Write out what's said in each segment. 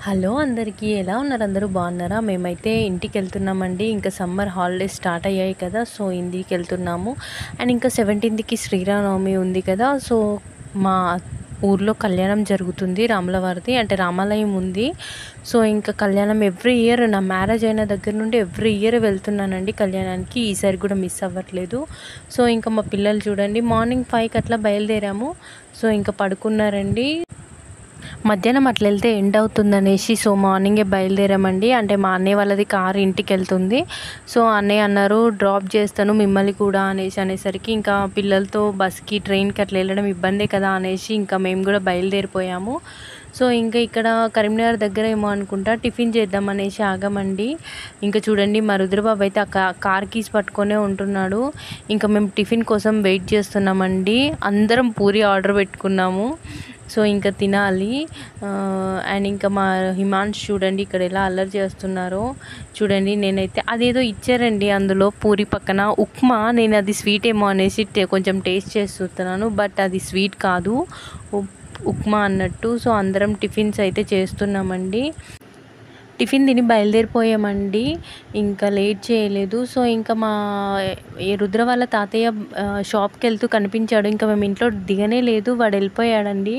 Hello అందరికీ ఎలా ఉన్నారు? అందరూ బాగున్నారా? మేమైతే ఇంటికి వెళ్తున్నామండి. ఇంకా సమ్మర్ హాలిడేస్ స్టార్ట్ అయ్యాయి కదా, సో ఇంటికి వెళ్తున్నాము. అండ్ ఇంకా 17కి శ్రీరామనవమి ఉంది కదా, సో మా ఊర్లో కళ్యాణం జరుగుతుంది. రాములవారిది అంటే రామాలయం ఉంది. సో ఇంకా కళ్యాణం ఎవ్రీ ఇయర్, నా మ్యారేజ్ అయిన దగ్గర నుండి ఎవ్రీ ఇయర్ వెళ్తున్నానండి కళ్యాణానికి. ఈసారి కూడా మిస్ అవ్వట్లేదు. సో ఇంకా మా పిల్లలు చూడండి, మార్నింగ్ 5కి అట్లా బయలుదేరాము. సో ఇంకా పడుకున్నారండి. మధ్యాహ్నం అట్లా వెళ్తే ఎండ్ అవుతుందనేసి సో మార్నింగే బయలుదేరామండి. అంటే మా అన్నయ్య వాళ్ళది కారు ఇంటికి వెళ్తుంది. సో అన్నయ్య అన్నారు డ్రాప్ చేస్తాను మిమ్మల్ని కూడా అనేసరికి ఇంకా పిల్లలతో బస్కి ట్రైన్కి అట్లా వెళ్ళడం ఇబ్బందే కదా అనేసి ఇంకా మేము కూడా బయలుదేరిపోయాము. సో ఇంకా ఇక్కడ కరీంనగర్ దగ్గర ఏమో అనుకుంటా టిఫిన్ చేద్దాం అనేసి ఆగామండి. ఇంకా చూడండి మా రుద్రబాబు అయితే ఆ కార్ కీస్ పట్టుకొనే ఉంటున్నాడు. ఇంకా మేము టిఫిన్ కోసం వెయిట్ చేస్తున్నామండి. అందరం పూరి ఆర్డర్ పెట్టుకున్నాము. సో ఇంకా తినాలి. అండ్ ఇంకా మా హిమాంష్ చూడండి ఇక్కడ ఎలా అల్లరి చేస్తున్నారో చూడండి. నేనైతే అదేదో ఇచ్చారండి అందులో పూరి పక్కన ఉప్మా. నేను అది స్వీట్ ఏమో అనేసి కొంచెం టేస్ట్ చేస్తున్నాను, బట్ అది స్వీట్ కాదు, ఉప్మా అన్నట్టు. సో అందరం టిఫిన్స్ అయితే చేస్తున్నామండి. టిఫిన్ తిని బయలుదేరిపోయామండి. ఇంకా లేట్ చేయలేదు. సో ఇంకా మా రుద్ర వాళ్ళ తాతయ్య షాప్కి వెళ్తూ కనిపించాడు. ఇంకా మేము ఇంట్లో దిగనే లేదు, వాడు వెళ్ళిపోయాడండి.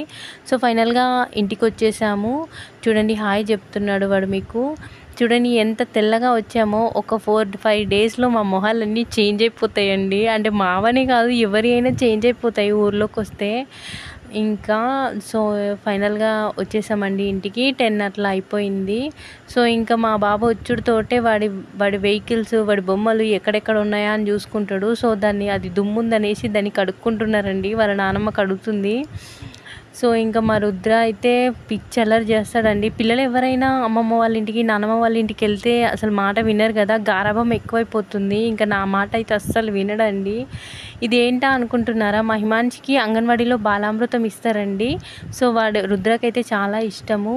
సో ఫైనల్గా ఇంటికి వచ్చేసాము. చూడండి హాయ్ చెప్తున్నాడు వాడు మీకు. చూడండి ఎంత తెల్లగా వచ్చామో. ఒక 4-5 డేస్లో మా మొహాలన్నీ చేంజ్ అయిపోతాయండి. అంటే మావని కాదు, ఎవరి అయినా చేంజ్ అయిపోతాయి ఊర్లోకి వస్తే. ఇంకా సో ఫైనల్గా వచ్చేసామండి ఇంటికి. 10 అట్లా అయిపోయింది. సో ఇంకా మా బాబు వచ్చుడుతోటే వాడి వెహికల్స్, వాడి బొమ్మలు ఎక్కడెక్కడ ఉన్నాయా అని చూసుకుంటాడు. సో అది దుమ్ముందనేసి దాన్ని కడుక్కుంటున్నారండి. వాళ్ళ నానమ్మ కడుగుతుంది. సో ఇంకా మా రుద్ర అయితే పిచ్చి అల్లరి చేస్తాడండి. పిల్లలు ఎవరైనా అమ్మమ్మ వాళ్ళ ఇంటికి, నానమ్మ వాళ్ళ ఇంటికి వెళ్తే అసలు మాట వినరు కదా, గారాబం ఎక్కువైపోతుంది. ఇంకా నా మాట అయితే అస్సలు వినడండి. ఇది ఏంటా అనుకుంటున్నారా, మా హిమాంష్కి అంగన్వాడీలో బాలామృతం ఇస్తారండి. సో రుద్రకైతే చాలా ఇష్టము.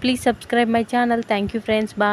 Please subscribe my channel. Thank you friends. Bye.